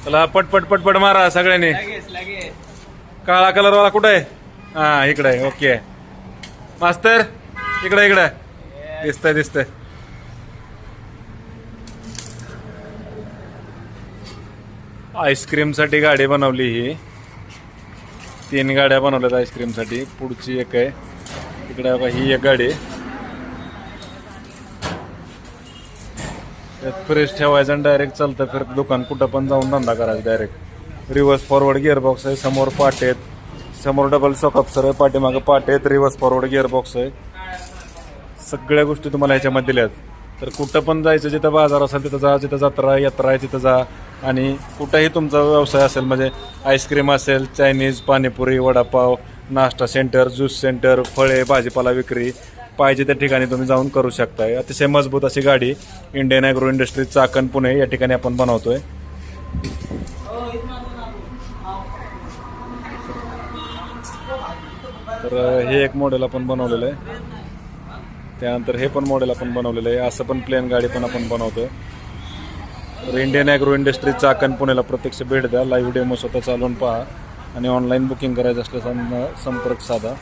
चला पटपट पटपट मारा सगळ्यांनी. काळा कलरवाला कुठं आहे? हा इकडे आहे. ओके मास्तर इकडे इकडे दिसतंय दिसतंय. आईस्क्रीम साठी गाडी बनवली ही. 3 गाड्या बनवल्यात आईस्क्रीम साठी. पुढची एक आहे इकडे बघा, ही एक गाडी. त्यात फ्रेश ठेवायचं आणि डायरेक्ट चालतं फिरत दुकान कुठं पण जाऊन धंदा करायचा डायरेक्ट. रिव्हर्स फॉरवर्ड गिअरबॉक्स आहे. समोर पाटे आहेत. समोर डबल सॉकअप्सर आहे. पाठीमागं पाटे आहेत. रिव्हर्स फॉरवर्ड गिअरबॉक्स आहे. सगळ्या गोष्टी तुम्हाला ह्याच्यामध्ये दिल्यात. तर कुठं पण जायचं, जिथं बाजार असेल तिथं जा, जिथं जत्रा यात्रा आहे तिथं जा. आणि कुठंही तुमचा व्यवसाय असेल म्हणजे आईस्क्रीम असेल, चायनीज, पाणीपुरी, वडापाव, नाश्ता सेंटर, ज्यूस सेंटर, फळे, भाजीपाला विक्री, पाहिजे त्या ठिकाणी तुम्ही जाऊन करू शकताय. अतिशय मजबूत अशी गाडी Indian agro industries Chakan Pune या ठिकाणी आपण बनवतोय. तर हे एक मॉडेल आपण बनवलेलं आहे. त्यानंतर हे पण मॉडेल आपण बनवलेलं आहे. असं पण प्लेन गाडी पण आपण बनवतोय. तर इंडियन ॲग्रो इंडस्ट्रीज चाकण पुण्याला प्रत्यक्ष भेट द्या. लाईव्ह डेमो स्वतः चालवून पहा आणि ऑनलाईन बुकिंग करायचं असल्यास संपर्क साधा.